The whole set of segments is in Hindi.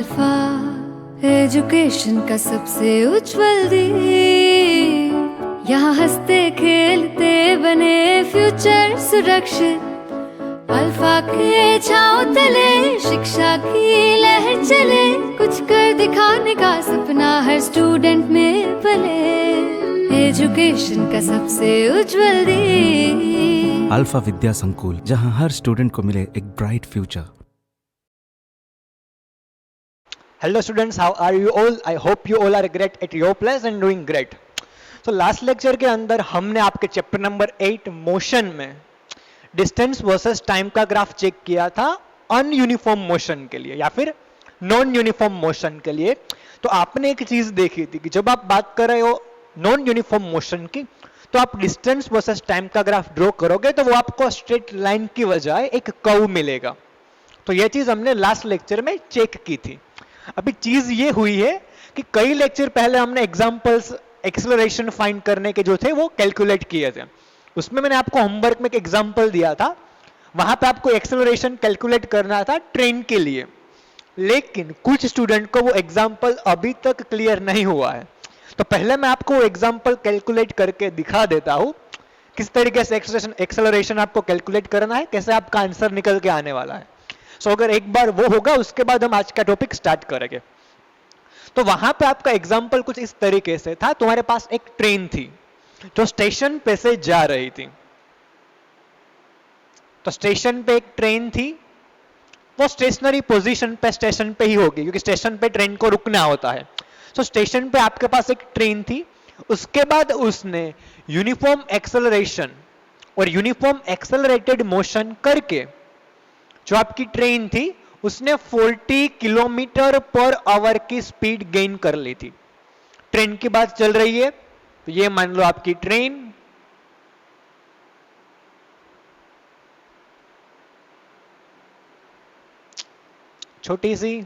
अल्फा एजुकेशन का सबसे उज्जवल दीप, यहाँ हंसते खेलते बने फ्यूचर सुरक्षित। अल्फा के छांव तले शिक्षा की लहर चले, कुछ कर दिखाने का सपना हर स्टूडेंट में पले। एजुकेशन का सबसे उज्जवल दीप, अल्फा विद्या संकुल, जहां हर स्टूडेंट को मिले एक bright future. Hello students, how are you all? I hope you all are great at your place and doing great. So last lecture के अंदर हमने आपके चैप्टर नंबर 8 मोशन में डिस्टेंस वर्सेस टाइम का ग्राफ चेक किया था अनयूनिफॉर्म मोशन के लिए या फिर नॉन यूनिफॉर्म मोशन के लिए। तो आपने एक चीज देखी थी कि जब आप बात कर रहे हो नॉन यूनिफॉर्म मोशन की, तो आप डिस्टेंस वर्सेस टाइम का ग्राफ ड्रॉ करोगे तो वो आपको स्ट्रेट लाइन की बजाय एक कर्व मिलेगा। तो ये चीज हमने लास्ट लेक्चर में चेक की थी। अभी चीज ये हुई है कि कई लेक्चर पहले हमने एग्जांपल्स एक्सेलरेशन फाइंड करने के जो थे वो कैलकुलेट किए थे। उसमें मैंने आपको होमवर्क में एक एग्जांपल दिया था, वहां पे आपको एक्सेलरेशन कैलकुलेट करना था ट्रेन के लिए, लेकिन कुछ स्टूडेंट को वो एग्जांपल अभी तक क्लियर नहीं हुआ है। तो पहले मैं आपको वो एग्जांपल कैलकुलेट करके दिखा देता हूं किस तरीके से एक्सेलरेशन आपको कैलकुलेट करना है, कैसे आपका आंसर निकल के आने वाला है। सो अगर एक बार वो होगा उसके बाद हम आज का टॉपिक स्टार्ट करेंगे। तो वहां पे आपका एग्जांपल कुछ इस तरीके से था, तुम्हारे पास एक ट्रेन थी जो स्टेशन पे से जा रही थी। तो स्टेशन पे एक ट्रेन थी, वो स्टेशनरी पोजीशन पे स्टेशन पे ही होगी क्योंकि स्टेशन पे ट्रेन को रुकना होता है। तो स्टेशन पे आपके पास एक ट्रेन थी, उसके बाद उसने यूनिफॉर्म एक्सेलरेशन और यूनिफॉर्म एक्सेलरेटेड मोशन करके जो आपकी ट्रेन थी उसने 40 किलोमीटर पर आवर की स्पीड गेन कर ली थी। ट्रेन की बात चल रही है तो ये मान लो आपकी ट्रेन, छोटी सी,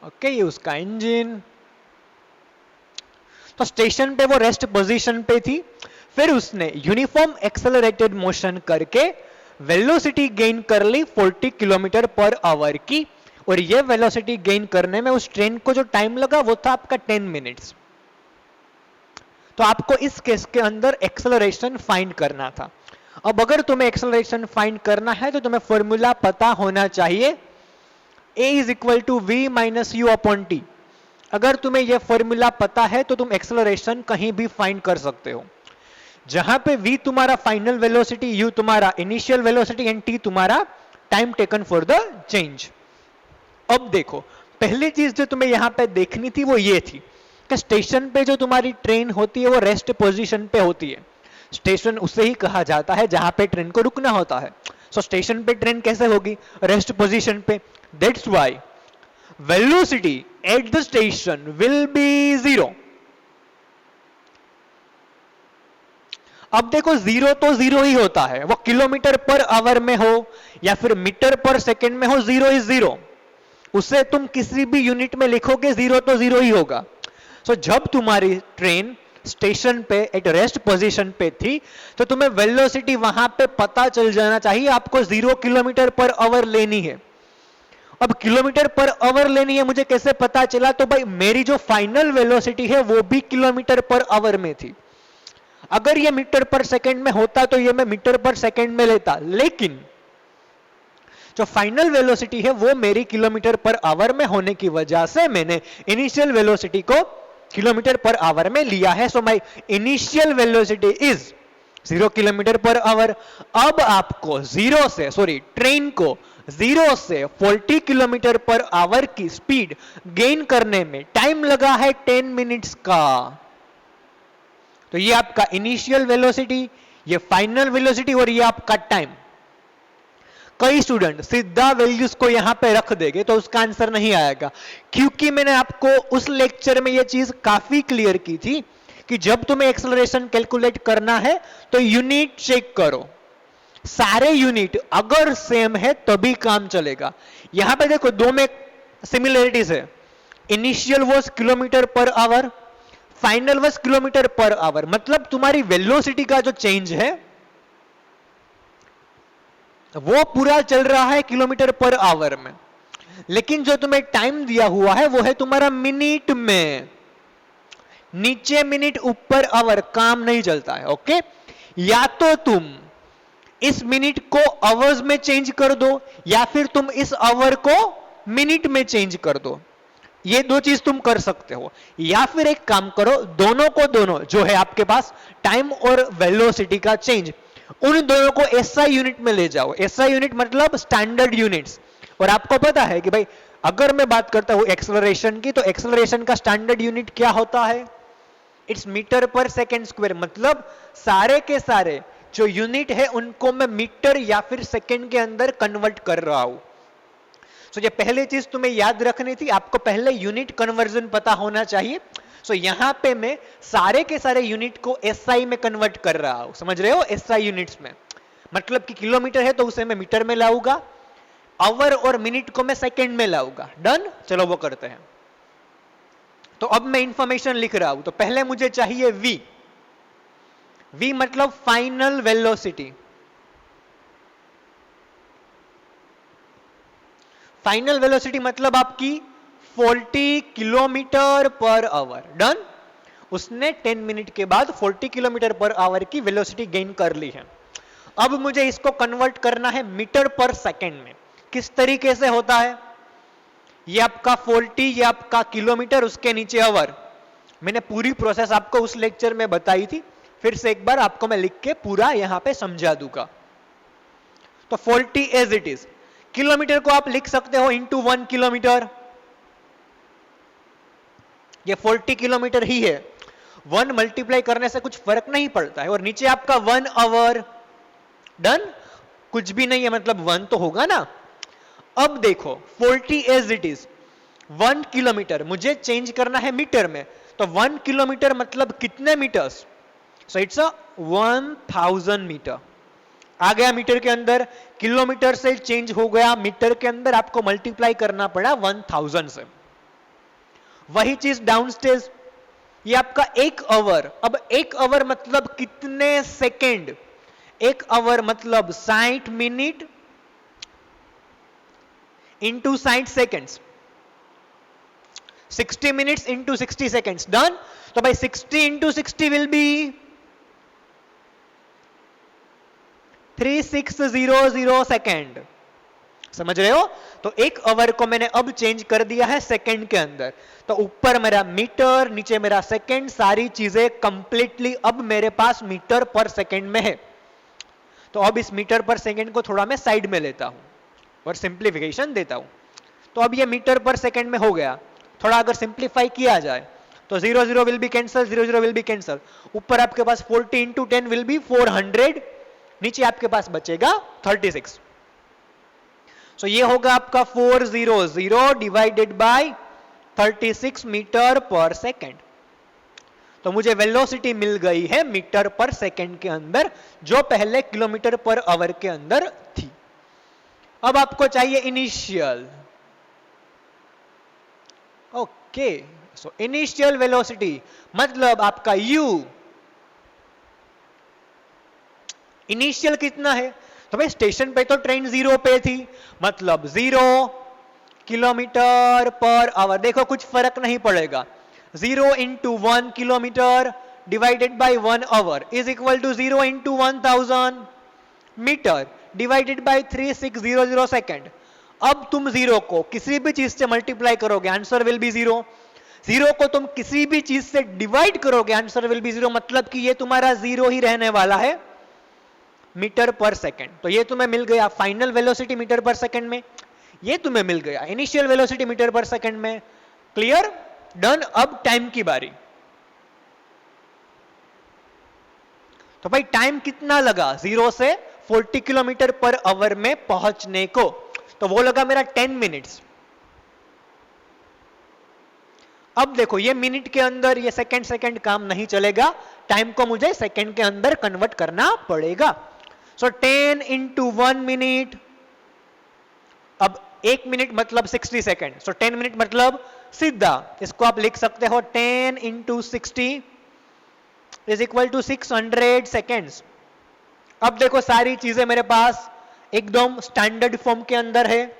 ओके, ये उसका इंजन। तो स्टेशन पे वो रेस्ट पोजीशन पे थी, फिर उसने यूनिफॉर्म एक्सेलरेटेड मोशन करके वेलोसिटी गेन कर ली 40 किलोमीटर पर आवर की, और ये वेलोसिटी गेन करने में उस ट्रेन को जो टाइम लगा वो था आपका 10 मिनट्स। तो आपको इस केस के अंदर एक्सेलरेशन फाइंड करना था। अब अगर तुम्हें एक्सेलरेशन फाइंड करना है तो तुम्हें फॉर्मूला पता होना चाहिए, a is equal to v minus u upon t. अगर तुम्हें यह फॉर्मूला पता है तो तुम एक्सेलरेशन कहीं भी फाइंड कर सकते हो, जहां पे v तुम्हारा फाइनल वेलोसिटी, u तुम्हारा इनिशियल वेलोसिटी एंड t तुम्हारा time taken for the change. अब देखो, पहली चीज जो तुम्हें यहां पे देखनी थी वो ये थी कि स्टेशन पे जो तुम्हारी ट्रेन होती है वो रेस्ट पोजीशन पे होती है। स्टेशन उसे ही कहा जाता है जहां पे ट्रेन को रुकना होता है। सो स्टेशन पे ट्रेन कैसे होगी? रेस्ट पोजीशन पे। That's why velocity at the station will be 0। अब देखो, 0 तो 0 ही होता है, वो किलोमीटर पर आवर में हो या फिर मीटर पर सेकंड में हो, 0 इज 0। उसे तुम किसी भी यूनिट में लिखोगे 0 तो 0 ही होगा। सो जब तुम्हारी ट्रेन स्टेशन पे एट रेस्ट पोजीशन पे थी तो तुम्हें वेलोसिटी वहां पे पता चल जाना चाहिए, आपको 0 किलोमीटर पर आवर लेनी है। अब किलोमीटर पर आवर लेनी है, मुझे कैसे पता चला? तो भाई मेरी जो फाइनल वेलोसिटी है वो भी किलोमीटर पर आवर में थी। अगर ये मीटर पर सेकंड में होता तो ये मैं मीटर पर सेकंड में लेता, लेकिन जो फाइनल वेलोसिटी है वो मेरी किलोमीटर पर आवर में होने की वजह से मैंने इनिशियल वेलोसिटी को किलोमीटर पर आवर में लिया है। So my initial velocity is 0 kilometre per hour. अब आपको ट्रेन को 0 से 40 किलोमीटर पर आवर की स्पीड गेन करने में टाइम लगा है 10 मिनट्स का। तो ये आपका इनिशियल वेलोसिटी, ये फाइनल वेलोसिटी और ये आपका टाइम। कई स्टूडेंट सीधा वैल्यूज को यहां पे रख देंगे तो उसका आंसर नहीं आएगा, क्योंकि मैंने आपको उस लेक्चर में ये चीज काफी क्लियर की थी कि जब तुम्हें एक्सेलरेशन कैलकुलेट करना है तो यूनिट चेक करो, सारे यूनिट अगर सेम है तभी काम चलेगा। यहां पे देखो, दो में सिमिलरिटीज है, initial was kilometre per our, final was kilometre per our. मतलब तुम्हारी वेलोसिटी का जो चेंज है वो पूरा चल रहा है किलोमीटर पर आवर में, लेकिन जो तुम्हें टाइम दिया हुआ है वो है तुम्हारा मिनट में। नीचे मिनट ऊपर आवर, काम नहीं चलता है। ओके, या तो तुम इस मिनट को आवर्स में चेंज कर दो, या फिर तुम इस आवर को मिनट में चेंज कर दो। ये दो चीज तुम कर सकते हो। या फिर एक काम करो, दोनों को दोनों जो है आपके पास टाइम और वेलोसिटी का चेंज, उन दोनों को एसआई यूनिट में ले जाओ। एसआई यूनिट मतलब स्टैंडर्ड यूनिट्स। और आपको पता है कि भाई अगर मैं बात करता हूं एक्सेलरेशन की, तो एक्सेलरेशन का स्टैंडर्ड यूनिट क्या होता है? इट्स मीटर पर सेकेंड स्क्वायर। मतलब सारे के सारे जो यूनिट है उनको मैं मीटर या फिर सेकेंड के अंदर कन्वर्ट कर रहा हूं। सो ये पहली चीज तुम्हें याद रखनी थी, आपको पहले यूनिट कन्वर्जन पता होना चाहिए। सो यहां पे मैं सारे के सारे यूनिट को एसआई में कन्वर्ट कर रहा हूं। समझ रहे हो? एसआई यूनिट्स में मतलब कि किलोमीटर है तो उसे मैं मीटर में लाऊंगा, आवर और मिनट को मैं सेकेंड में लाऊंगा। डन? चलो वो करते हैं। तो अब मैं इंफॉर्मेशन लिख रहा हूं, तो पहले मुझे चाहिए v। v मतलब फाइनल वेलोसिटी। फाइनल वेलोसिटी मतलब आपकी 40 किलोमीटर पर आवर। डन? उसने 10 मिनट के बाद 40 किलोमीटर पर आवर की वेलोसिटी गेन कर ली है। अब मुझे इसको कन्वर्ट करना है मीटर पर सेकेंड में। किस तरीके से होता है? ये आपका 40, ये आपका किलोमीटर, उसके नीचे आवर। मैंने पूरी प्रोसेस आपको उस लेक्चर में बताई थी, फिर से एक बार आपको मैं लिख के पूरा यहां पे समझा दूंगा। तो 40 एज इट इज। किलोमीटर को आप लिख सकते हो इंटू 1 किलोमीटर। ये 40 किलोमीटर ही है। 1 मल्टीप्लाई करने से कुछ फर्क नहीं पड़ता है। और नीचे आपका 1 आवर। डन? कुछ भी नहीं है, मतलब 1 तो होगा ना। अब देखो 40 एज इट इज, 1 किलोमीटर मुझे चेंज करना है मीटर में, तो 1 किलोमीटर मतलब कितने metres? So it's a 1000 metre. आ गया मीटर के अंदर, किलोमीटर से चेंज हो गया मीटर के अंदर, आपको मल्टीप्लाई करना पड़ा 1000 से। वही चीज डाउन स्टेज, ये आपका 1 आवर। अब 1 आवर मतलब कितने सेकेंड? 1 आवर मतलब 60 minute into 60 seconds, 60 minutes into 60 seconds. Done? तो भाई 60 इंटू 60 विल बी 3600 सेकेंड। समझ रहे हो? तो 1 आवर को मैंने अब चेंज कर दिया है सेकेंड के अंदर। तो ऊपर मेरा मीटर, नीचे मेरा सेकेंड, सारी चीजें कंप्लीटली अब मेरे पास मीटर पर सेकेंड में है। तो अब इस मीटर पर सेकेंड को थोड़ा मैं साइड में लेता हूं और सिंप्लीफिकेशन देता हूं। तो अब ये मीटर पर सेकेंड में हो गया। थोड़ा अगर सिंप्लीफाई किया जाए तो 0 0 will be cancel, 0 0 will be cancel. ऊपर आपके पास 40 इंटू 10 विल बी 400, नीचे आपके पास बचेगा 36। सो ये होगा आपका 400 डिवाइडेड बाय 36 मीटर पर सेकेंड। तो मुझे वेलोसिटी मिल गई है मीटर पर सेकेंड के अंदर, जो पहले किलोमीटर पर आवर के अंदर थी। अब आपको चाहिए initial. Okay, so initial velocity मतलब आपका u। इनिशियल कितना है? तो भाई स्टेशन पे तो ट्रेन 0 पे थी, मतलब 0 किलोमीटर पर आवर। देखो कुछ फर्क नहीं पड़ेगा। 0 into 1 kilometre divided by 1 hour is equal to 0 into 1000 metre divided by 3600 second. अब तुम 0 को किसी भी चीज से मल्टीप्लाई करोगे, आंसर विल बी 0। 0 को तुम किसी भी चीज से डिवाइड करोगे, आंसर विल बी 0। मतलब कि ये तुम्हारा 0 ही रहने वाला है मीटर पर सेकेंड। तो ये तुम्हें मिल गया फाइनल वेलोसिटी मीटर पर सेकेंड में, ये तुम्हें मिल गया इनिशियल वेलोसिटी मीटर पर सेकेंड में। क्लियर? डन? अब टाइम की बारी। तो भाई टाइम कितना लगा 0 से 40 किलोमीटर पर आवर में पहुंचने को? तो वो लगा मेरा 10 मिनट्स। अब देखो ये मिनट के अंदर ये सेकंड सेकंड काम नहीं चलेगा, टाइम को मुझे सेकंड के अंदर कन्वर्ट करना पड़ेगा। सो 10 इंटू 1 मिनट, अब 1 मिनट मतलब 60 सेकंड। सो 10 मिनट मतलब सीधा इसको आप लिख सकते हो 10 into 60 is equal to 600 seconds. अब देखो सारी चीजें मेरे पास एकदम स्टैंडर्ड फॉर्म के अंदर है,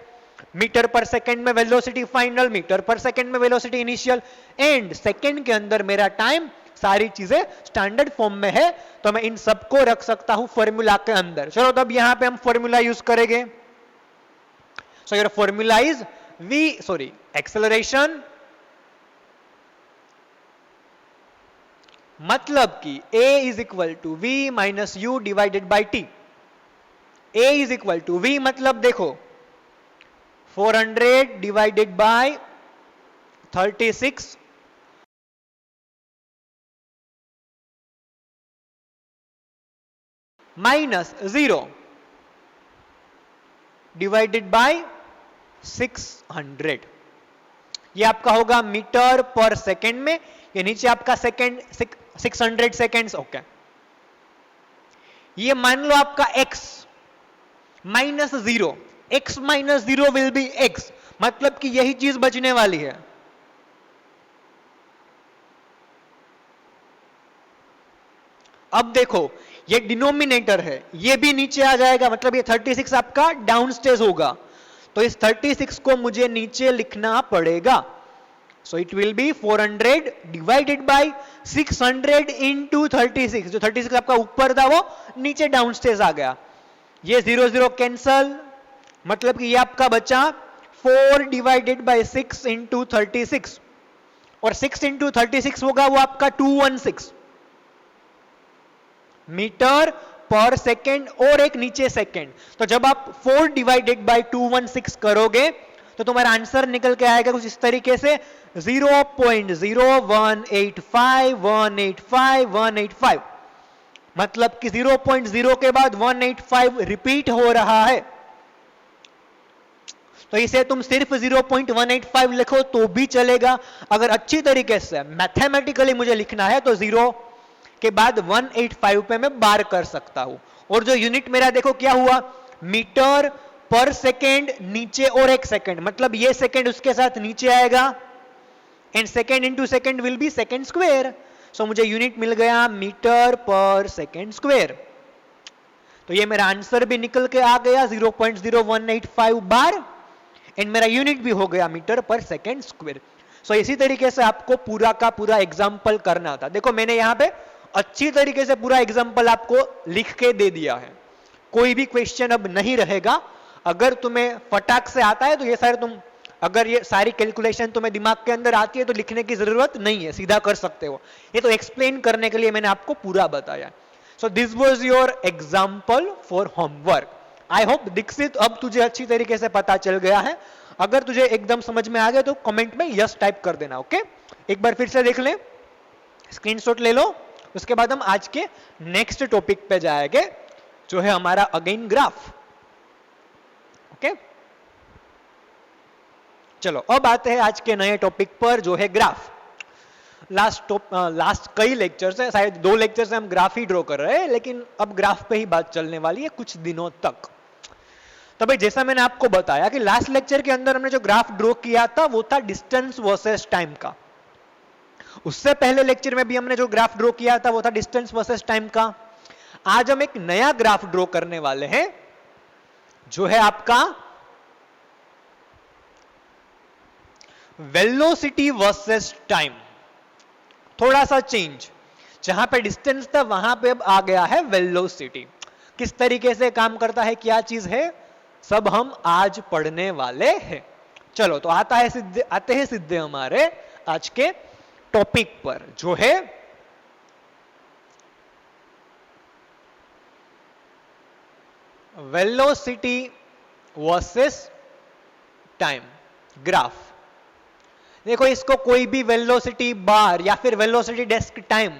मीटर पर सेकंड में वेलोसिटी फाइनल, मीटर पर सेकंड में वेलोसिटी इनिशियल, एंड सेकंड के अंदर मेरा टाइम, सारी चीजें स्टैंडर्ड फॉर्म में है, तो मैं इन सबको रख सकता हूं फॉर्मूला के अंदर। चलो तब यहां पे हम फॉर्मूला यूज करेंगे। So your formula is acceleration, मतलब कि a is equal to v minus u divided by t. a is equal to v मतलब देखो 400 divided by 36 minus 0 divided by 600। ये आपका होगा मीटर पर सेकेंड में, ये नीचे आपका सेकेंड 600 सेकेंड्स। ओके, ये मान लो आपका x minus 0, x minus 0 will be x, मतलब कि यही चीज बचने वाली है। अब देखो ये डिनोमिनेटर है, ये भी नीचे आ जाएगा, मतलब ये 36 आपका डाउन स्टेज होगा, तो इस 36 को मुझे नीचे लिखना पड़ेगा। So it will B 400 divided by 600 into 36। जो 36 आपका ऊपर था वो नीचे डाउन स्टेज आ गया, ये 0 0 कैंसल, मतलब कि ये आपका बचा 4 डिवाइडेड बाय 6 इंटू 36, और 6 इंटू 36 होगा वो आपका 216 मीटर पर सेकेंड, और एक नीचे सेकेंड। तो जब आप 4 डिवाइडेड बाय 216 करोगे तो तुम्हारा आंसर निकल के आएगा कुछ इस तरीके से 0.0185185 मतलब कि 0.0 के बाद 185 रिपीट हो रहा है। तो इसे तुम सिर्फ 0.185 लिखो तो भी चलेगा, अगर अच्छी तरीके से मैथमेटिकली मुझे लिखना है तो 0 के बाद 185 पे मैं बार कर सकता हूं। और जो यूनिट मेरा देखो क्या हुआ, मीटर पर सेकेंड नीचे और एक सेकेंड, मतलब ये सेकेंड उसके साथ नीचे आएगा, and second into second will be second square. So मुझे यूनिट मिल गया मीटर पर सेकेंड स्क्वायर। तो ये मेरा आंसर भी निकल के आ गया 0.0185 बार, एंड मेरा यूनिट भी हो गया मीटर पर सेकेंड स्क्वायर। सो इसी तरीके से आपको पूरा का पूरा एग्जाम्पल करना था। देखो मैंने यहां पे अच्छी तरीके से पूरा एग्जाम्पल आपको लिख के दे दिया है, कोई भी क्वेश्चन अब नहीं रहेगा। अगर तुम्हें फटाक से आता है तो ये सारे अगर ये सारी कैलकुलेशन तुम्हें दिमाग के अंदर आती है तो लिखने की जरूरत नहीं है, सीधा कर सकते हो। ये तो एक्सप्लेन करने के लिए मैंने आपको पूरा बताया। So this was your example for homework. I hope Dikshit अब तुझे अच्छी तरीके से पता चल गया है। अगर तुझे एकदम समझ में आ गया तो कमेंट में यस टाइप कर देना। ओके, एक बार फिर से देख ले, स्क्रीनशॉट ले लो, उसके बाद हम आज के नेक्स्ट टॉपिक पे जाएंगे जो है हमारा अगेन ग्राफ। ओके, चलो अब आते हैं आज के नए टॉपिक पर जो है ग्राफ। लास्ट कई लेक्चर से, शायद 2 लेक्चर से हम ग्राफ ही ड्रॉ कर रहे हैं, लेकिन अब ग्राफ पे ही बात चलने वाली है कुछ दिनों तक। तो भाई जैसा मैंने आपको बताया कि लास्ट लेक्चर के अंदर हमने जो ग्राफ ड्रॉ किया था वो था डिस्टेंस वर्सेस टाइम का। उससे पहले लेक्चर में भी हमने जो ग्राफ ड्रॉ किया था वो था डिस्टेंस वर्सेस टाइम का। आज हम एक नया ग्राफ ड्रॉ करने वाले हैं जो है आपका वेलोसिटी वर्सेस टाइम। थोड़ा सा चेंज, जहां पे डिस्टेंस था वहां पे अब आ गया है वेलोसिटी। किस तरीके से काम करता है, क्या चीज है, सब हम आज पढ़ने वाले हैं। चलो तो आते हैं सीधे हमारे आज के टॉपिक पर जो है वेलोसिटी वर्सेस टाइम ग्राफ। देखो इसको कोई भी वेलोसिटी बार या फिर वेलोसिटी डेस्क टाइम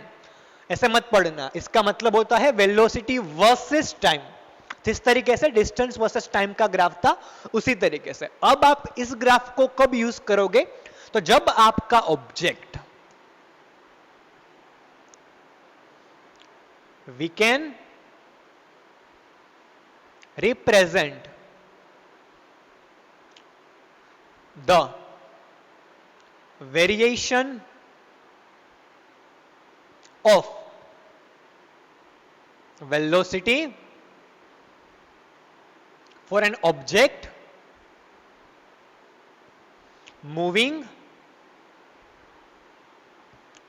ऐसे मत पढ़ना, इसका मतलब होता है वेलोसिटी वर्सेस टाइम। जिस तरीके से डिस्टेंस वर्सेस टाइम का ग्राफ था उसी तरीके से अब आप इस ग्राफ को कब यूज करोगे, तो जब आपका object we can represent the variation of velocity for an object moving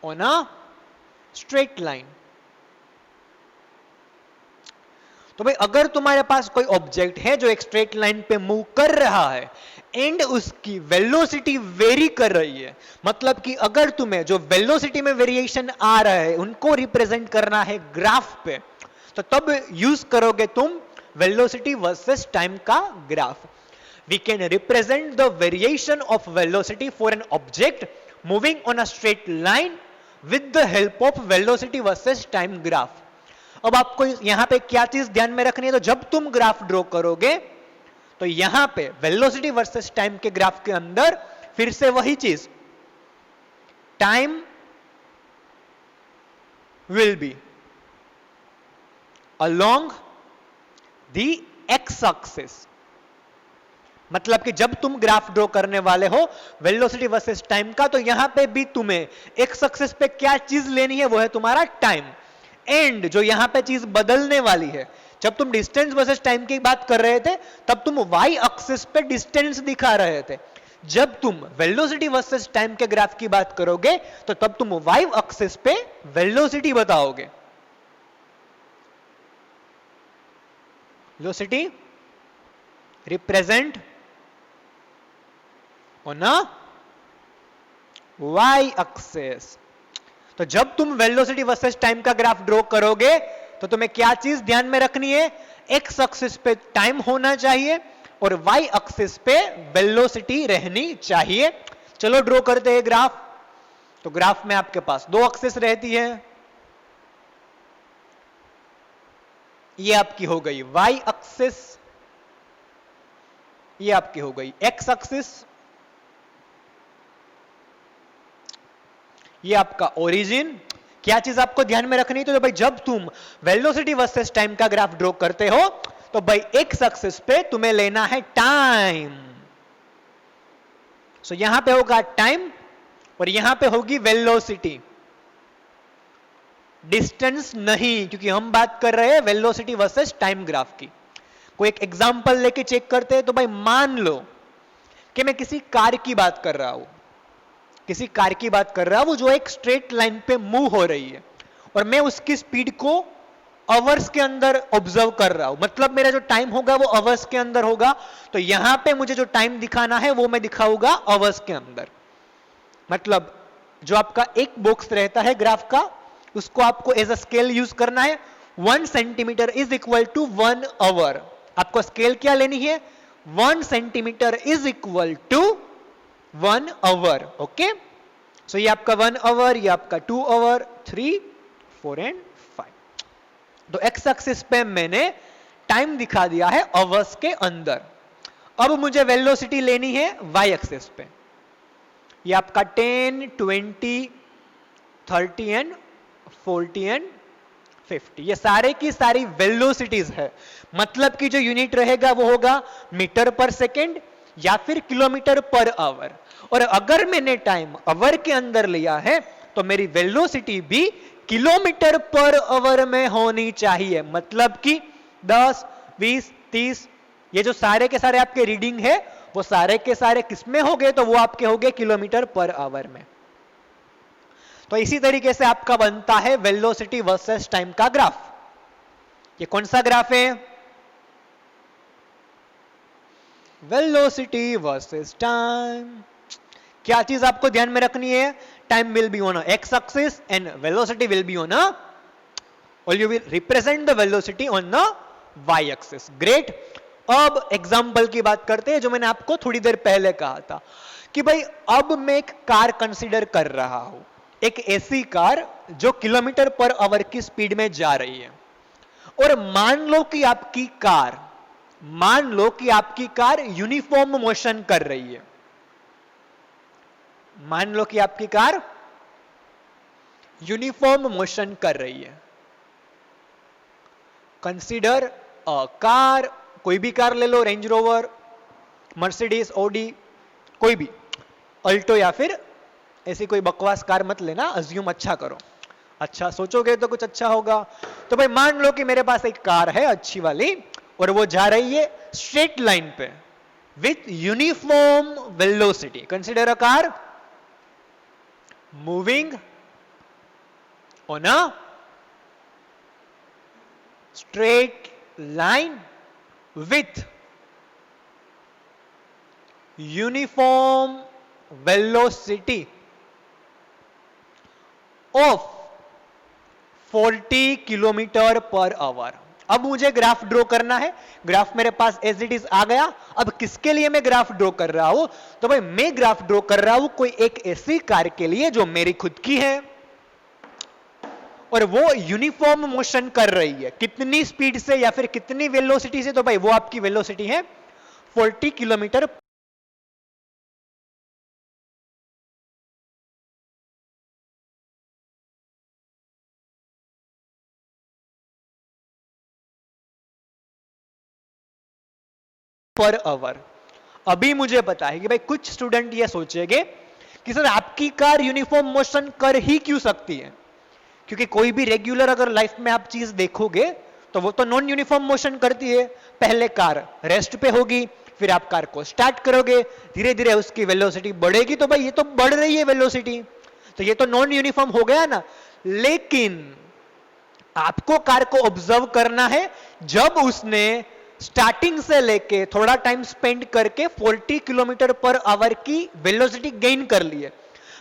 on a straight line. तो भाई अगर तुम्हारे पास कोई ऑब्जेक्ट है जो एक स्ट्रेट लाइन पे मूव कर रहा है एंड उसकी वेलोसिटी वेरी कर रही है, मतलब कि अगर तुम्हें जो वेलोसिटी में वेरिएशन आ रहा है उनको रिप्रेजेंट करना है ग्राफ पे, तो तब यूज करोगे तुम वेलोसिटी वर्सेस टाइम का graph. We can represent the variation of velocity for an object moving on a straight line with the help of velocity versus time graph. अब आपको यहां पे क्या चीज ध्यान में रखनी है, तो जब तुम ग्राफ ड्रॉ करोगे तो यहां पे वेलोसिटी वर्सेस टाइम के ग्राफ के अंदर फिर से वही चीज, time will B along the x axis. मतलब कि जब तुम ग्राफ ड्रॉ करने वाले हो वेलोसिटी वर्सेस टाइम का, तो यहां पे भी तुम्हें एक्स एक्सिस पे क्या चीज लेनी है, वो है तुम्हारा टाइम. एंड जो यहां पे चीज बदलने वाली है, जब तुम डिस्टेंस वर्सेस टाइम की बात कर रहे थे तब तुम वाई एक्सिस पे डिस्टेंस दिखा रहे थे. जब तुम वेलोसिटी वर्सेस टाइम के ग्राफ की बात करोगे तो तब तुम वाई एक्सिस पे वेलोसिटी बताओगे. Velocity represent on a y axis. तो जब तुम वेलोसिटी वर्सेस टाइम का ग्राफ ड्रॉ करोगे तो तुम्हें क्या चीज ध्यान में रखनी है, एक्स एक्सिस पे टाइम होना चाहिए और वाई एक्सिस पे वेलोसिटी रहनी चाहिए. चलो ड्रॉ करते हैं ग्राफ. तो ग्राफ में आपके पास दो एक्सिस रहती है, ये आपकी हो गई वाई एक्सिस, ये आपकी हो गई एक्स एक्सिस, ये आपका ओरिजिन. क्या चीज आपको ध्यान में रखनी है, तो भाई जब तुम वेलोसिटी वर्सेस टाइम का ग्राफ ड्रॉ करते हो तो भाई एक्स एक्सिस पे तुम्हें लेना है टाइम. सो यहां पे होगा टाइम और यहां पे होगी वेलोसिटी, डिस्टेंस नहीं, क्योंकि हम बात कर रहे हैं वेलोसिटी वर्सेस टाइम ग्राफ की. कोई एक एग्जांपल लेके चेक करते हैं. तो भाई मान लो कि मैं किसी कार की बात कर रहा हूं, किसी कार की बात कर रहा हूं जो एक स्ट्रेट लाइन पे मूव हो रही है और मैं उसकी स्पीड को आवर्स के अंदर ऑब्जर्व कर रहा हूं, मतलब मेरा जो टाइम होगा वो आवर्स के अंदर होगा. तो यहां पे मुझे जो टाइम दिखाना है वो मैं दिखाऊंगा आवर्स के अंदर. मतलब जो आपका एक बॉक्स रहता है ग्राफ का, उसको आपको एज अ स्केल यूज करना है. 1 centimetre is equal to 1 hour. आपको स्केल क्या लेनी है, 1 centimetre is equal to 1 hour. Okay, so ये आपका 1 आवर, ये आपका 2 आवर, 3, 4 एंड 5. तो एक्स एक्सिस पे मैंने टाइम दिखा दिया है आवर्स के अंदर. अब मुझे वेलोसिटी लेनी है वाई एक्सिस पे. ये आपका 10, 20, 30 एंड 40 एंड 50, ये सारे की सारी वेलोसिटीज है. मतलब कि जो यूनिट रहेगा वो होगा मीटर पर सेकेंड या फिर किलोमीटर पर आवर. और अगर मैंने टाइम आवर के अंदर लिया है तो मेरी वेलोसिटी भी किलोमीटर पर आवर में होनी चाहिए. मतलब कि 10, 20, 30, ये जो सारे के सारे आपके रीडिंग है वो सारे के सारे किसमें हो गए, तो वो आपके हो गए किलोमीटर पर आवर में. तो इसी तरीके से आपका बनता है वेलोसिटी वर्सेस टाइम का ग्राफ. ये कौन सा ग्राफ है, वेलोसिटी वर्सेस टाइम. क्या चीज आपको ध्यान में रखनी है, time will be on x axis and velocity will be on और you will represent the velocity on the y axis. Great. अब एग्जांपल की बात करते हैं जो मैंने आपको थोड़ी देर पहले कहा था कि भाई अब मैं एक कार कंसीडर कर रहा हूं, एक ऐसी कार जो किलोमीटर पर आवर की स्पीड में जा रही है. और मान लो कि आपकी कार यूनिफॉर्म मोशन कर रही है. मान लो कि आपकी कार यूनिफॉर्म मोशन कर रही है. कंसीडर अ कार, कोई भी कार ले लो, रेंज रोवर, मर्सिडीज, ऑडी, कोई भी, अल्टो, या फिर ऐसी कोई बकवास कार मत लेना, अज्यूम अच्छा करो, अच्छा सोचोगे तो कुछ अच्छा होगा. तो भाई मान लो कि मेरे पास एक कार है अच्छी वाली और वो जा रही है स्ट्रेट लाइन पे with uniform velocity. Consider a car moving on a straight line with uniform velocity of 40 kilometre per hour. अब मुझे ग्राफ ड्रॉ करना है. ग्राफ मेरे पास एज इट इज आ गया. अब किसके लिए मैं ग्राफ ड्रॉ कर रहा हूं? तो भाई मैं ग्राफ ड्रॉ कर रहा हूं कोई एक ऐसी कार के लिए जो मेरी खुद की है और वो यूनिफॉर्म मोशन कर रही है. कितनी स्पीड से या फिर कितनी वेलोसिटी से? तो भाई वो आपकी वेलोसिटी है 40 किलोमीटर पर आवर. अभी मुझे पता है कि भाई कुछ स्टूडेंट ये सोचेंगे कि सर आपकी कार यूनिफॉर्म मोशन कर ही क्यों सकती है? क्योंकि कोई भी रेगुलर अगर लाइफ में आप चीज देखोगे तो वो तो नॉन यूनिफॉर्म मोशन करती है. पहले कार रेस्ट पे होगी, फिर आप कार को स्टार्ट करोगे, धीरे धीरे उसकी वेलोसिटी बढ़ेगी. तो भाई ये तो बढ़ रही है वेलोसिटी, तो ये तो नॉन यूनिफॉर्म हो गया ना. लेकिन आपको कार को ऑब्जर्व करना है जब उसने स्टार्टिंग से लेके थोड़ा टाइम स्पेंड करके 40 किलोमीटर पर आवर की वेलोसिटी गेन कर ली है.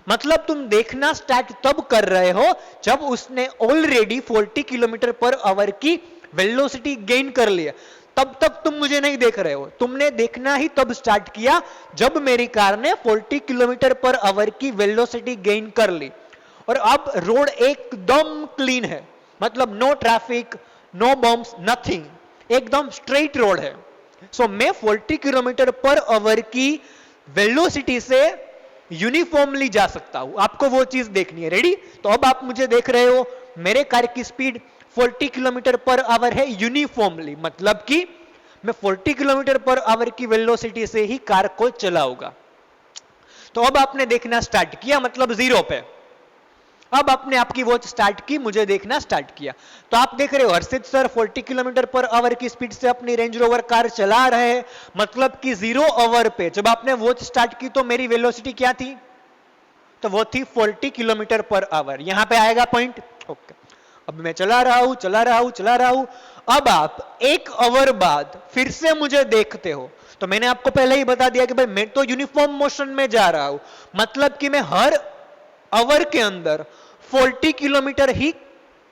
मतलब तुम देखना स्टार्ट तब कर रहे हो जब उसने ऑलरेडी 40 किलोमीटर पर आवर की वेलोसिटी गेन कर ली है. तब तक तुम मुझे नहीं देख रहे हो. तुमने देखना ही तब स्टार्ट किया जब मेरी कार ने 40 किलोमीटर पर आवर की वेलोसिटी गेन कर ली. और अब रोड एकदम क्लीन है, मतलब no traffic, no bumps, nothing, एकदम स्ट्रेट रोड है. सो मैं 40 किलोमीटर पर आवर की वेलोसिटी से यूनिफॉर्मली जा सकता हूं. आपको वो चीज देखनी है. रेडी? तो अब आप मुझे देख रहे हो मेरे कार की स्पीड 40 किलोमीटर पर आवर है यूनिफॉर्मली, मतलब कि मैं 40 किलोमीटर पर आवर की वेलोसिटी से ही कार को चलाऊंगा. तो अब आपने देखना स्टार्ट किया, मतलब जीरो पे. अब आपने आपकी वॉच स्टार्ट की, मुझे देखना स्टार्ट किया. तो आप देख रहे हो हर्षित सर 40 किलोमीटर पर आवर की स्पीड से अपनी रेंज रोवर कार चला रहे हैं, मतलब कि 0 आवर पे जब आपने वॉच स्टार्ट की तो मेरी वेलोसिटी क्या थी? तो वो थी 40 किलोमीटर पर आवर. यहां पे आएगा पॉइंट. ओके, अब मैं चला रहा हूं. अब आप 1 आवर बाद फिर से मुझे देखते हो. तो मैंने आपको पहले ही बता दिया कि भाई मैं तो यूनिफॉर्म मोशन में जा रहा हूं, मतलब कि मैं हर आवर के अंदर 40 किलोमीटर ही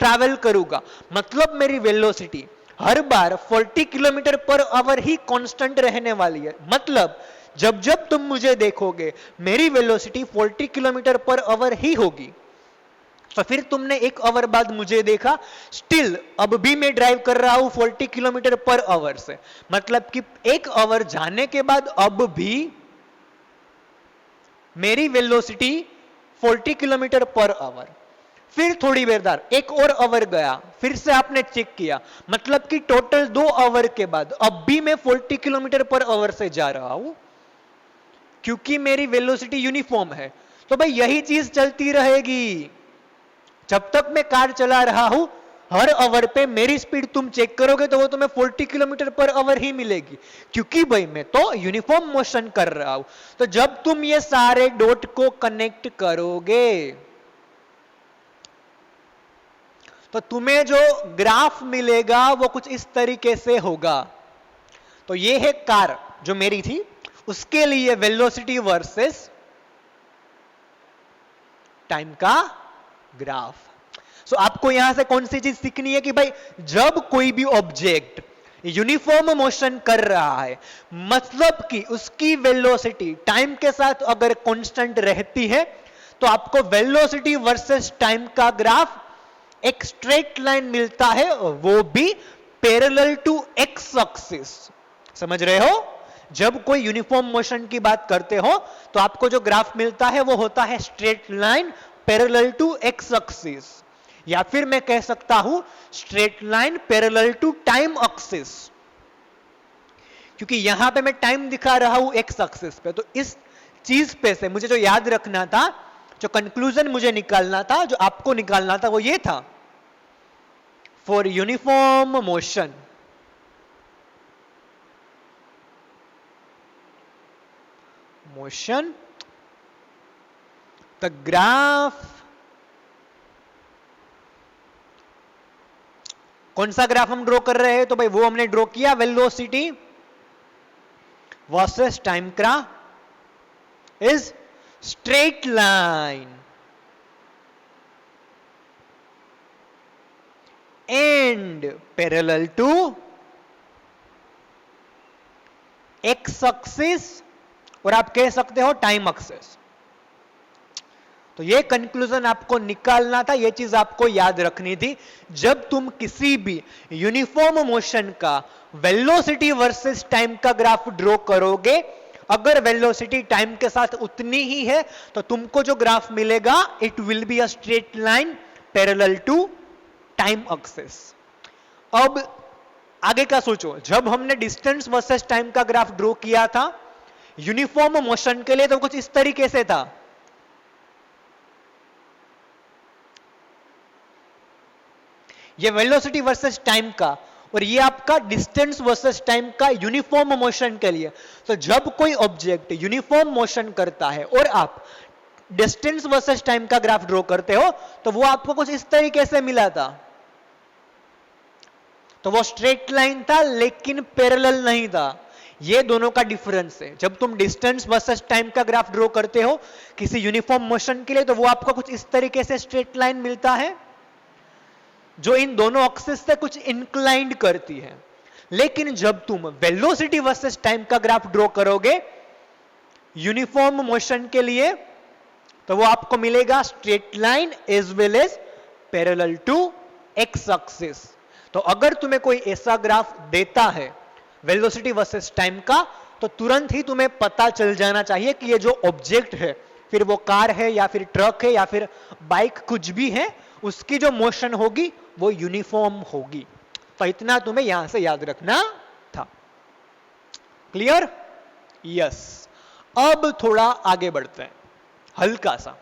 ट्रैवल करूंगा. मतलब मेरी velocity her bar 40 kilometre per our he constant रहने वाली है. मतलब जब जब तुम मुझे देखोगे मेरी वेलोसिटी 40 किलोमीटर पर आवर ही होगी. तो फिर तुमने 1 आवर बाद मुझे देखा, स्टिल अब भी मैं ड्राइव कर रहा हूं 40 किलोमीटर पर आवर से. मतलब कि 1 आवर जाने के बाद अब भी मेरी वेलोसिटी 40 किलोमीटर पर आवर. फिर थोड़ी देर बाद 1 और आवर गया, फिर से आपने चेक किया, मतलब कि टोटल 2 आवर के बाद अब भी मैं 40 किलोमीटर पर आवर से जा रहा हूं, क्योंकि मेरी वेलोसिटी यूनिफॉर्म है. तो भाई यही चीज चलती रहेगी जब तक मैं कार चला रहा हूं. हर आवर पे मेरी स्पीड तुम चेक करोगे तो वो तुम्हें 40 किलोमीटर पर आवर ही मिलेगी, क्योंकि भाई मैं तो यूनिफॉर्म मोशन कर रहा हूं. तो जब तुम ये सारे डॉट को कनेक्ट करोगे तो तुम्हें जो ग्राफ मिलेगा वो कुछ इस तरीके से होगा. तो ये है कार जो मेरी थी, उसके लिए वेलोसिटी वर्सेस टाइम का ग्राफ. सो आपको यहां से कौन सी चीज सीखनी है कि भाई जब कोई भी ऑब्जेक्ट यूनिफॉर्म मोशन कर रहा है, मतलब कि उसकी वेलोसिटी टाइम के साथ अगर कांस्टेंट रहती है, तो आपको वेलोसिटी वर्सेस टाइम का ग्राफ एक स्ट्रेट लाइन मिलता है, वो भी पैरेलल टू एक्स एक्सिस. समझ रहे हो? जब कोई यूनिफॉर्म मोशन की बात करते हो तो आपको जो ग्राफ मिलता है वो होता है straight line parallel to X axis, या फिर मैं कह सकता हूं straight line parallel to time axis, क्योंकि यहां पे मैं टाइम दिखा रहा हूं एक्स एक्सिस पे. तो इस चीज पे से मुझे जो याद रखना था, जो कंक्लूजन मुझे निकालना था, जो आपको निकालना था, वो ये था, for uniform motion motion, the graph, कौन सा ग्राफ हम ड्रॉ कर रहे हैं? तो भाई वो हमने ड्रॉ किया, वेलोसिटी वर्सेस टाइम का is straight line and parallel to X axis, और आप कह सकते हो टाइम एक्सिस। तो ये कंक्लूजन आपको निकालना था, ये चीज आपको याद रखनी थी। जब तुम किसी भी यूनिफॉर्म मोशन का वेलोसिटी वर्सेस टाइम का ग्राफ ड्रॉ करोगे, अगर वेलोसिटी टाइम के साथ उतनी ही है तो तुमको जो ग्राफ मिलेगा it will be a straight line parallel to time axis. अब आगे का सोचो, जब हमने डिस्टेंस वर्सेस टाइम का ग्राफ ड्रॉ किया था यूनिफॉर्म मोशन के लिए, तो कुछ इस तरीके से था। ये वेलोसिटी वर्सेस टाइम का, और ये आपका डिस्टेंस वर्सेस टाइम का यूनिफॉर्म मोशन के लिए। तो जब कोई ऑब्जेक्ट यूनिफॉर्म मोशन करता है और आप डिस्टेंस वर्सेस टाइम का ग्राफ ड्रॉ करते हो, तो वो आपको कुछ इस तरीके से मिला था। तो वो स्ट्रेट लाइन था लेकिन पैरेलल नहीं था। ये दोनों का डिफरेंस है। जब तुम डिस्टेंस वर्सेस टाइम का ग्राफ ड्रॉ करते हो किसी यूनिफॉर्म मोशन के लिए, तो वो आपको कुछ इस तरीके से स्ट्रेट लाइन मिलता है जो इन दोनों एक्सिस से कुछ इंक्लाइंड करती है। लेकिन जब तुम वेलोसिटी वर्सेस टाइम का ग्राफ ड्रॉ करोगे यूनिफॉर्म मोशन के लिए, तो वो आपको मिलेगा straight line as well as parallel to X axis. तो अगर तुम्हें कोई ऐसा ग्राफ देता है वेलोसिटी वर्सेस टाइम का, तो तुरंत ही तुम्हें पता चल जाना चाहिए कि ये जो ऑब्जेक्ट है, फिर वो कार है या फिर ट्रक है या फिर बाइक, कुछ भी है, उसकी जो मोशन होगी वो यूनिफॉर्म होगी। तो इतना तुम्हें यहां से याद रखना था। क्लियर? यस। अब थोड़ा आगे बढ़ते हैं, हल्का सा।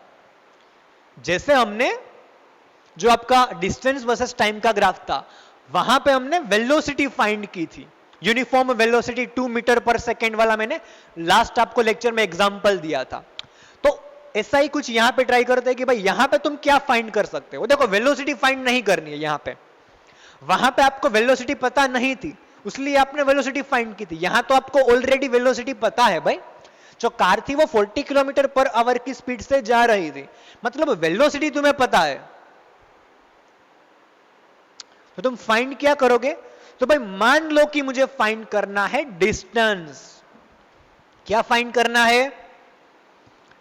जैसे हमने जो आपका डिस्टेंस वर्सेस टाइम का ग्राफ था, वहां पे हमने वेलोसिटी फाइंड की थी, यूनिफॉर्म वेलोसिटी 2 मीटर पर सेकेंड वाला मैंने लास्ट आपको लेक्चर में एग्जांपल दिया था। तो ऐसा ही कुछ यहां पे ट्राई करते हैं कि भाई यहां पे तुम क्या फाइंड कर सकते हो। देखो वेलोसिटी फाइंड नहीं करनी है यहां पे, वहां पे आपको वेलोसिटी पता नहीं थी इसलिए आपने वेलोसिटी फाइंड की थी। यहां तो आपको ऑलरेडी वेलोसिटी पता है भाई, जो कार थी वो 40 किलोमीटर पर आवर की स्पीड से जा रही थी, मतलब वेलोसिटी तुम्हें पता है। तो तुम फाइंड क्या करोगे? तो भाई मान लो कि मुझे फाइंड करना है डिस्टेंस। क्या फाइंड करना है?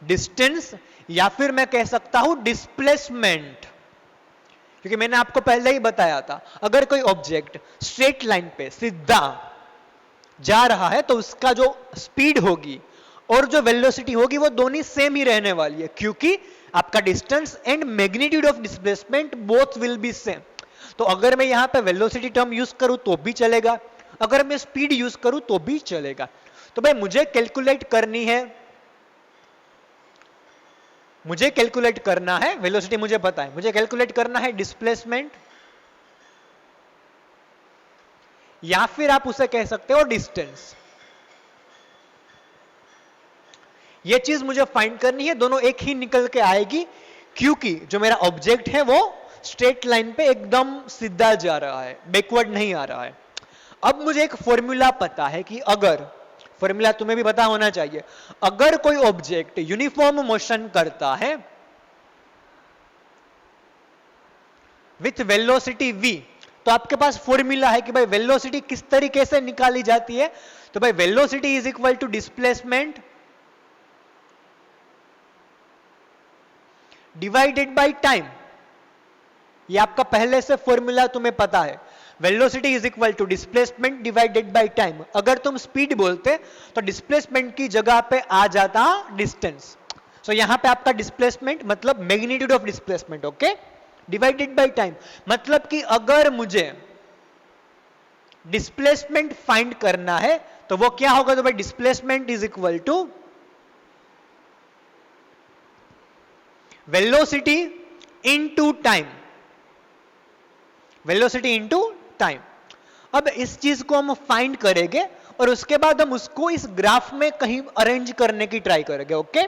डिस्टेंस, या फिर मैं कह सकता हूं डिस्प्लेसमेंट, क्योंकि मैंने आपको पहले ही बताया था अगर कोई ऑब्जेक्ट स्ट्रेट लाइन पे सीधा जा रहा है तो उसका जो स्पीड होगी और जो वेलोसिटी होगी वो दोनों सेम ही रहने वाली है, क्योंकि आपका distance and magnitude of displacement both will be same. तो अगर मैं यहां पे वेलोसिटी टर्म यूज करूं तो भी चलेगा, अगर मैं स्पीड यूज करूं तो भी चलेगा। तो भाई मुझे कैलकुलेट करनी है, मुझे कैलकुलेट करना है, वेलोसिटी मुझे पता है, मुझे कैलकुलेट करना है डिस्प्लेसमेंट, या फिर आप उसे कह सकते हो डिस्टेंस। यह चीज मुझे फाइंड करनी है, दोनों एक ही निकल के आएगी, क्योंकि जो मेरा ऑब्जेक्ट है वो स्ट्रेट लाइन पे एकदम सीधा जा रहा है, बैकवर्ड नहीं आ रहा है। अब मुझे एक फॉर्मूला पता है कि अगर, फॉर्मूला तुम्हें भी पता होना चाहिए, अगर कोई ऑब्जेक्ट यूनिफॉर्म मोशन करता है विथ वेलोसिटी v, तो आपके पास फॉर्मूला है कि भाई वेलोसिटी किस तरीके से निकाली जाती है। तो भाई velocity is equal to displacement divided by time. ये आपका पहले से फॉर्मूला तुम्हें पता है, velocity is equal to displacement divided by time. अगर तुम स्पीड बोलते तो डिस्प्लेसमेंट की जगह पे आ जाता डिस्टेंस। सो यहां पे आपका डिस्प्लेसमेंट मतलब magnitude of displacement, okay, divided by time. मतलब कि अगर मुझे डिस्प्लेसमेंट फाइंड करना है तो वो क्या होगा? तो भाई displacement is equal to velocity into time, velocity into time. अब इस चीज को हम फाइंड करेंगे और उसके बाद हम उसको इस ग्राफ में कहीं अरेंज करने की ट्राई करेंगे। ओके,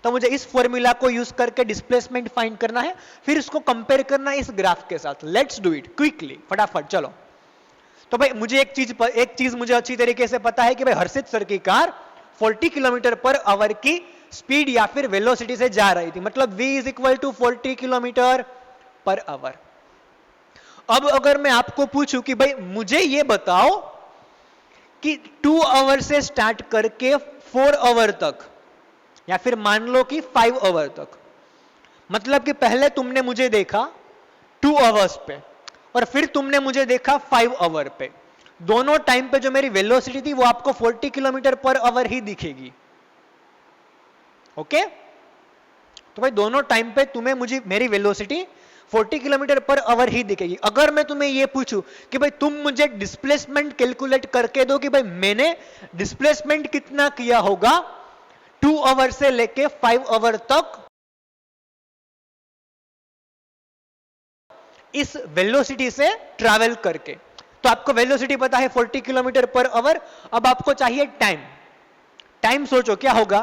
तो मुझे इस फॉर्मूला को यूज करके डिस्प्लेसमेंट फाइंड करना है, फिर इसको कंपेयर करना है इस ग्राफ के साथ। लेट्स डू इट क्विकली, फटाफट चलो। तो भाई मुझे एक चीज मुझे अच्छी तरीके से पता है कि भाई हर्षित सर की कार 40 किलोमीटर पर आवर की स्पीड या फिर वेलोसिटी से जा रही थी, मतलब v is equal to 40 kilometre per hour. अब अगर मैं आपको पूछूं कि भाई मुझे ये बताओ कि 2 आवर से स्टार्ट करके 4 आवर तक, या फिर मान लो कि 5 आवर तक, मतलब कि पहले तुमने मुझे देखा 2 आवर्स पे और फिर तुमने मुझे देखा 5 आवर पे, दोनों टाइम पे जो मेरी वेलोसिटी थी वो आपको 40 किलोमीटर पर आवर ही दिखेगी। ओके, तो भाई दोनों टाइम पे तुम्हें मुझे मेरी वेलोसिटी 40 किलोमीटर पर आवर ही दिखेगी। अगर मैं तुम्हें यह पूछूं कि भाई तुम मुझे डिस्प्लेसमेंट कैलकुलेट करके दो कि भाई मैंने डिस्प्लेसमेंट कितना किया होगा 2 आवर से लेके 5 आवर तक इस वेलोसिटी से ट्रैवल करके, तो आपको वेलोसिटी पता है 40 किलोमीटर पर आवर। अब आपको चाहिए टाइम। टाइम सोचो क्या होगा,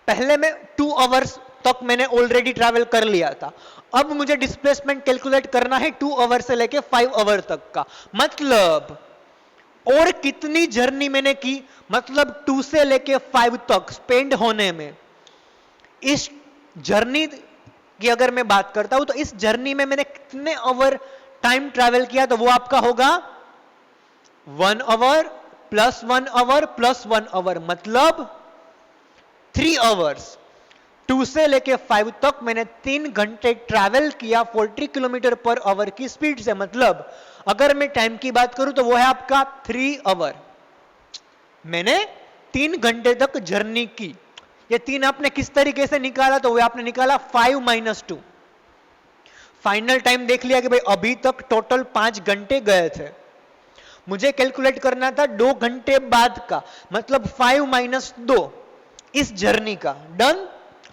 पहले मैं 2 आवर्स तक मैंने ऑलरेडी ट्रैवल कर लिया था, अब मुझे डिस्प्लेसमेंट कैलकुलेट करना है 2 आवर से लेके 5 आवर तक का, मतलब और कितनी जर्नी मैंने की, मतलब 2 से लेके 5 तक स्पेंड होने में। इस जर्नी की अगर मैं बात करता हूं तो इस जर्नी में मैंने कितने आवर टाइम ट्रैवल किया, तो वो आपका होगा 1 hour plus 1 hour plus 1 hour, मतलब 3 आवर्स। 2 से लेके 5 तक मैंने 3 घंटे ट्रैवल किया 40 किलोमीटर पर आवर की स्पीड से, मतलब अगर मैं टाइम की बात करूं तो वो है आपका 3 आवर। मैंने 3 घंटे तक जर्नी की। ये 3 आपने किस तरीके से निकाला, तो वो आपने निकाला 5 माइनस 2। फाइनल टाइम देख लिया कि भाई अभी तक टोटल 5 घंटे गए थे, मुझे कैलकुलेट करना था 2 घंटे बाद का, मतलब 5 माइनस 2 इस जर्नी का। Done,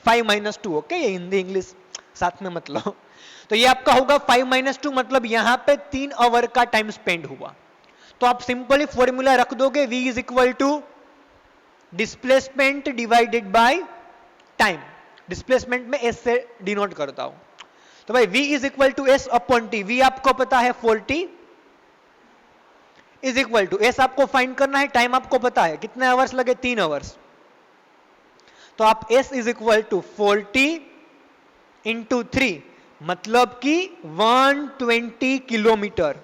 5 minus 2। ओके, ये हिंदी इंग्लिश साथ में मतलब, तो ये आपका होगा 5 माइनस 2, मतलब यहां पे 3 आवर का टाइम स्पेंड हुआ। तो आप सिंपली फॉर्मूला रख दोगे, v is equal to displacement divided by time. Displacement में s से डिनोट करता हूं, तो भाई v is equal to s upon t। v आपको पता है 40 इज इक्वल टू s आपको फाइंड करना है, टाइम आपको पता है कितने आवर्स लगे, 3 आवर्स। तो आप s is equal to 40 into 3, मतलब कि 120 किलोमीटर।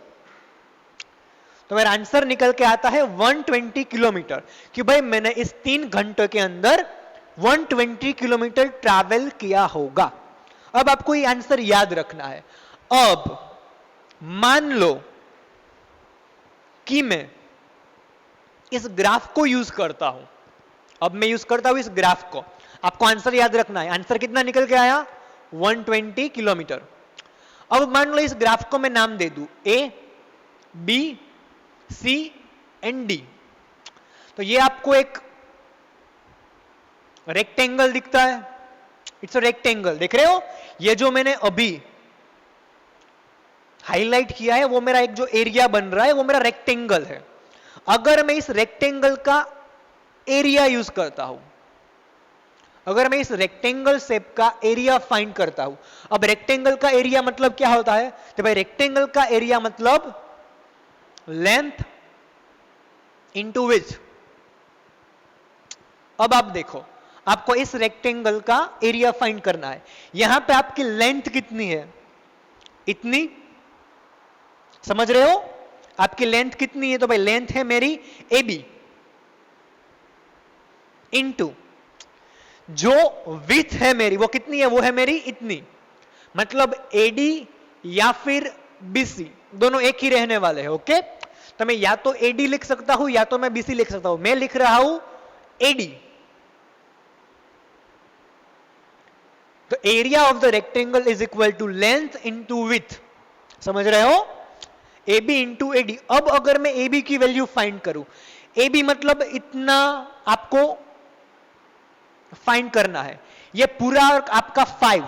तो मेरा आंसर निकल के आता है 120 किलोमीटर, कि भाई मैंने इस 3 घंटे के अंदर 120 किलोमीटर ट्रैवल किया होगा। अब आपको ये आंसर याद रखना है। अब मान लो कि मैं इस ग्राफ को यूज करता हूं, अब मैं यूज करता हूं इस ग्राफ को, आपको आंसर याद रखना है। आंसर कितना निकल के आया, 120 किलोमीटर। अब मान लो इस ग्राफ को मैं नाम दे दूं A, B, C and D। तो ये आपको एक रेक्टेंगल दिखता है, इट्स अ रेक्टेंगल, देख रहे हो। ये जो मैंने अभी हाईलाइट किया है वो मेरा एक जो एरिया बन रहा है वो मेरा रेक्टेंगल है। अगर मैं इस रेक्टेंगल का एरिया यूज करता हूं, अगर मैं इस रेक्टेंगल शेप का एरिया फाइंड करता हूं, अब रेक्टेंगल का एरिया मतलब क्या होता है, तो भाई रेक्टेंगल का एरिया मतलब लेंथ इंटू विड्थ। अब आप देखो, आपको इस रेक्टेंगल का एरिया फाइंड करना है। यहां पे आपकी लेंथ कितनी है, इतनी, समझ रहे हो, आपकी लेंथ कितनी है, तो भाई लेंथ है मेरी AB इंटू जो विड्थ है मेरी वो कितनी है, वो है मेरी इतनी, मतलब AD या फिर BC दोनों एक ही रहने वाले हैं। ओके, तो मैं या तो AD लिख सकता हूं या तो मैं BC लिख सकता हूं। मैं लिख रहा हूं AD। तो area of the rectangle is equal to length into width, समझ रहे हो, AB इंटू AD। अब अगर मैं AB की वैल्यू फाइंड करूं, AB मतलब इतना आपको फाइंड करना है, ये पूरा आपका 5,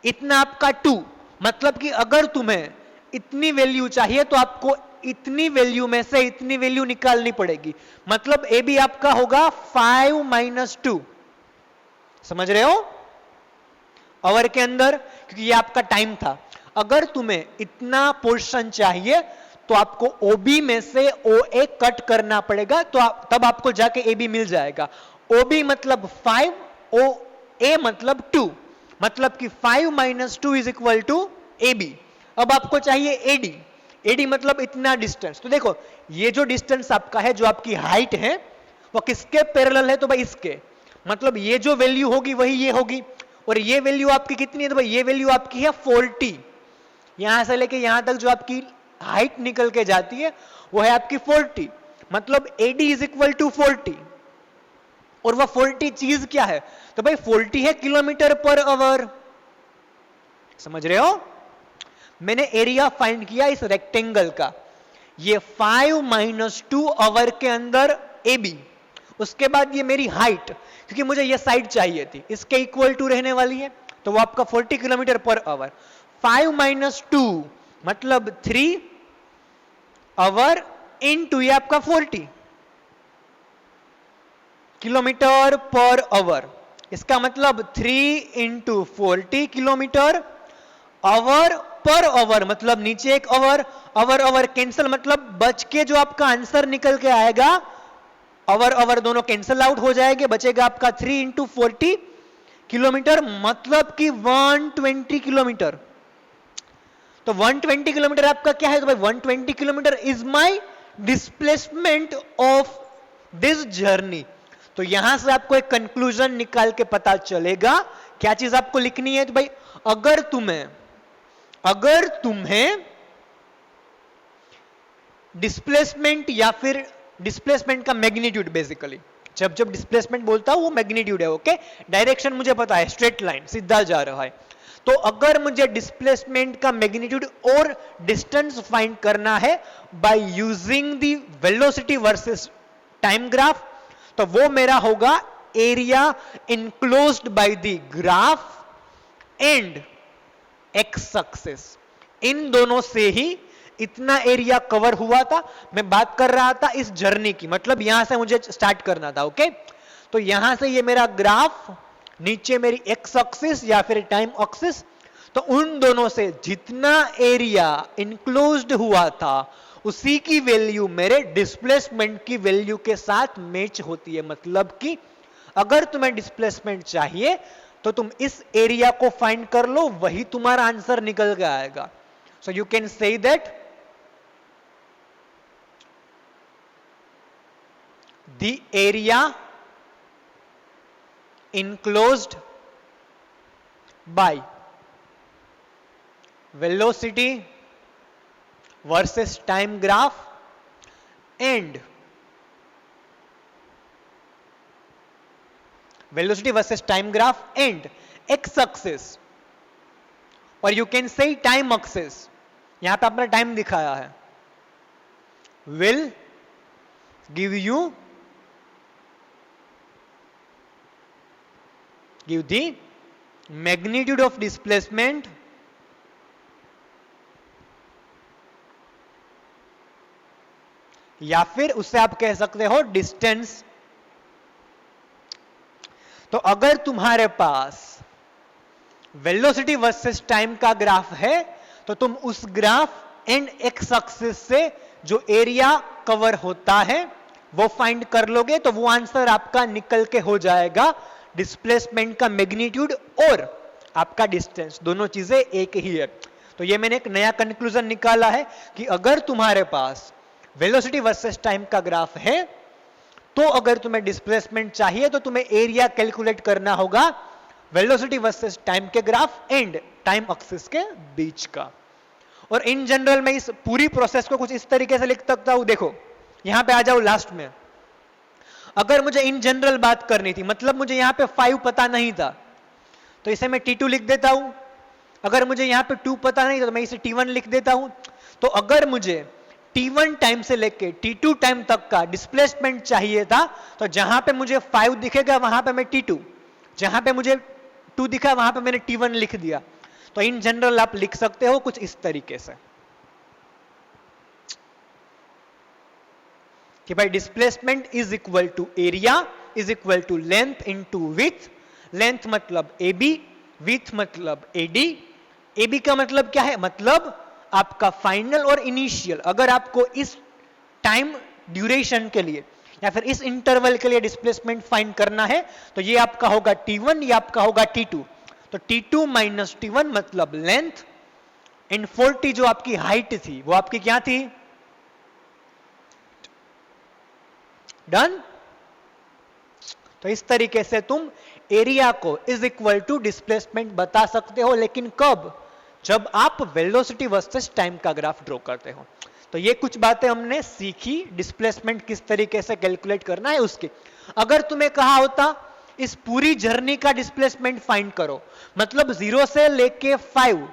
इतना आपका 2, मतलब कि अगर तुम्हें इतनी वैल्यू चाहिए तो आपको इतनी वैल्यू में से इतनी वैल्यू निकालनी पड़ेगी, मतलब ए बी आपका होगा 5 - 2, समझ रहे हो, आवर के अंदर, क्योंकि ये आपका टाइम था। अगर तुम्हें इतना पोर्शन चाहिए तो आपको OB में से OA कट करना पड़ेगा, तो तब आपको जाके AB मिल जाएगा। OB मतलब 5, OA मतलब 2, मतलब कि 5 - 2 = AB। अब आपको चाहिए AD, AD मतलब इतना डिस्टेंस। तो देखो ये जो डिस्टेंस आपका है, जो आपकी हाइट है, वो किसके पैरेलल है, तो भाई इसके, मतलब ये जो वैल्यू होगी वही ये होगी। और ये वैल्यू आपकी कितनी है, तो भाई ये वैल्यू आपकी है 40। यहां से लेके यहां तक जो आपकी हाइट निकल के जाती है वो है आपकी 40, मतलब AD = 40। और वह 40 चीज क्या है, तो भाई 40 है km/h। समझ रहे हो, मैंने एरिया फाइंड किया इस रेक्टेंगल का, ये 5 - 2 आवर के अंदर AB, उसके बाद ये मेरी हाइट, क्योंकि मुझे ये साइड चाहिए थी, इसके इक्वल टू रहने वाली है, तो वो आपका 40 km/h। 5 - 2 मतलब 3 आवर इनटू ये आपका 40 km/h। इसका मतलब 3 × 40 km/h पर आवर, मतलब नीचे एक आवर कैंसिल, मतलब बच के जो आपका आंसर निकल के आएगा, आवर दोनों कैंसिल आउट हो जाएंगे, बचेगा आपका 3 × 40 किलोमीटर, मतलब कि 120 किलोमीटर। तो 120 किलोमीटर आपका क्या है, तो भाई 120 kilometre is my displacement of this journey. तो यहां से आपको एक कंक्लूजन निकाल के पता चलेगा, क्या चीज आपको लिखनी है, तो भाई अगर तुम्हें डिस्प्लेसमेंट या फिर डिस्प्लेसमेंट का मैग्नीट्यूड, बेसिकली जब डिस्प्लेसमेंट बोलता हूं वो मैग्नीट्यूड है, ओके, डायरेक्शन मुझे पता है, स्ट्रेट लाइन सीधा जा रहा है, तो अगर मुझे डिस्प्लेसमेंट का मैग्नीट्यूड और डिस्टेंस फाइंड करना है by using the velocity versus time graph, तो वो मेरा होगा area enclosed by the graph and x axis. इन दोनों से ही इतना एरिया कवर हुआ था। मैं बात कर रहा था इस जर्नी की, मतलब यहां से मुझे स्टार्ट करना था, ओके। तो यहां से ये मेरा ग्राफ, नीचे मेरी एक्स एक्सिस या फिर टाइम एक्सिस, तो उन दोनों से जितना एरिया इनक्लोज्ड हुआ था उसी की वैल्यू मेरे डिस्प्लेसमेंट की वैल्यू के साथ मैच होती है। मतलब कि अगर तुम्हें डिस्प्लेसमेंट चाहिए तो तुम इस एरिया को फाइंड कर लो, वही तुम्हारा आंसर निकल के आएगा। So you can say that the area enclosed by velocity versus time graph and velocity versus time graph and x axis, or you can say time axis, यहां पे आपने टाइम दिखाया है, will give the magnitude of displacement या फिर उससे आप कह सकते हो डिस्टेंस। तो अगर तुम्हारे पास वेलोसिटी वर्सेस टाइम का ग्राफ है तो तुम उस ग्राफ एंड एक्स एक्सिस से जो एरिया कवर होता है वो फाइंड कर लोगे, तो वो आंसर आपका निकल के हो जाएगा डिस्प्लेसमेंट का मैग्नीट्यूड और आपका डिस्टेंस, दोनों चीजें एक ही है। तो ये मैंने एक नया कंक्लूजन निकाला है कि अगर तुम्हारे पास वेलोसिटी वर्सेस टाइम का ग्राफ है तो अगर तुम्हें डिस्प्लेसमेंट चाहिए तो तुम्हें एरिया कैलकुलेट करना होगा वेलोसिटी वर्सेस टाइम के ग्राफ एंड टाइम एक्सिस के बीच का। और इन जनरल मैं इस पूरी प्रोसेस को कुछ इस तरीके से लिख सकता हूं, देखो यहां पे आ जाओ लास्ट में। अगर मुझे इन जनरल बात करनी थी, मतलब मुझे यहां पे 5 पता नहीं था, तो इसे मैं T2 लिख देता हूं। अगर मुझे यहां पे 2 पता नहीं था तो मैं इसे T1 लिख देता हूं। तो अगर मुझे T1 टाइम से लेके T2 टाइम तक का डिस्प्लेसमेंट चाहिए था, तो जहां पे मुझे 5 दिखेगा वहां पे मैं T2, जहां पे मुझे 2 दिखा वहां पे मैंने T1 लिख दिया। तो इन जनरल आप लिख सकते हो कुछ इस तरीके से। कि भाई displacement is equal to area is equal to length into width, length मतलब AB, विड्थ मतलब AD। AB का मतलब क्या है, मतलब आपका फाइनल और इनिशियल। अगर आपको इस टाइम ड्यूरेशन के लिए या फिर इस इंटरवल के लिए डिस्प्लेसमेंट फाइंड करना है तो ये आपका होगा T1, ये आपका होगा T2। तो T2 माइनस T1 मतलब लेंथ, इन 40 जो आपकी हाइट थी वो आपकी क्या थी, डन। तो इस तरीके से तुम एरिया को इज इक्वल टू डिस्प्लेसमेंट बता सकते हो, लेकिन कब, जब आप वेलोसिटी वर्सेस टाइम का ग्राफ ड्रॉ करते हो। तो ये कुछ बातें हमने सीखी, डिस्प्लेसमेंट किस तरीके से कैलकुलेट करना है उसकी। अगर तुम्हें कहा होता इस पूरी जर्नी का डिस्प्लेसमेंट फाइंड करो, मतलब 0 से लेके 5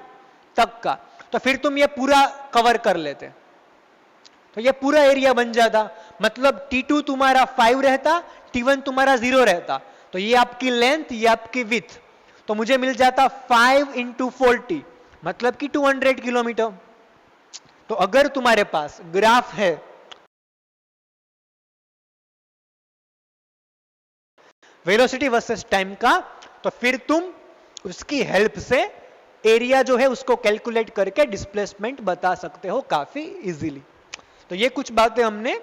तक का, तो फिर तुम ये पूरा कवर कर लेते, तो ये पूरा एरिया बन जाता। मतलब T2 तुम्हारा 5 रहता, T1 तुम्हारा 0 रहता, तो ये आपकी लेंथ, ये आपकी विड्थ, तो मुझे मिल जाता 5 इंटू 40 मतलब कि 200 किलोमीटर। तो अगर तुम्हारे पास ग्राफ है वेलोसिटी वर्सेस टाइम का, तो फिर तुम उसकी हेल्प से एरिया जो है उसको कैलकुलेट करके डिस्प्लेसमेंट बता सकते हो काफी इजीली। तो ये कुछ बातें हमने,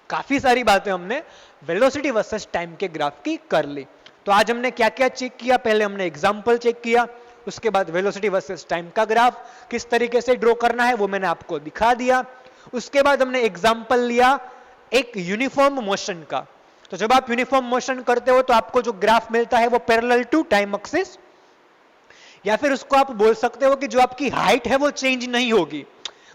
काफी सारी बातें हमने वेलोसिटी वर्सेस टाइम के ग्राफ की कर ली। तो आज हमने क्या क्या चेक किया, पहले हमने एग्जांपल चेक किया, उसके बाद वेलोसिटी वर्सेस टाइम का ग्राफ किस तरीके से ड्रॉ करना है वो मैंने आपको दिखा दिया। उसके बाद हमने एग्जांपल लिया एक यूनिफॉर्म मोशन का। तो जब आप यूनिफॉर्म मोशन करते हो तो आपको जो ग्राफ मिलता है वो पैरेलल टू टाइम एक्सिस, या फिर उसको आप बोल सकते हो कि जो आपकी हाइट है वो चेंज नहीं होगी,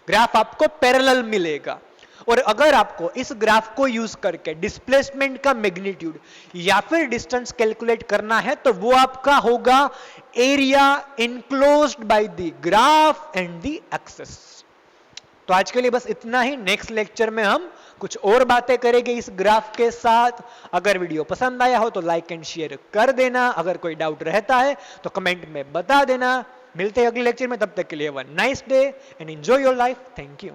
ग्राफ आपको पैरेलल मिलेगा। और अगर आपको इस ग्राफ को यूज करके डिस्प्लेसमेंट का मैग्नीट्यूड या फिर डिस्टेंस कैलकुलेट करना है तो वो आपका होगा area enclosed by the graph and the axis. तो आज के लिए बस इतना ही। नेक्स्ट लेक्चर में हम कुछ और बातें करेंगे इस ग्राफ के साथ। अगर वीडियो पसंद आया हो तो लाइक एंड शेयर कर देना, अगर कोई डाउट रहता है तो कमेंट में बता देना। मिलते हैं अगले लेक्चर में, तब तक के लिए have a nice day and enjoy your life. Thank you.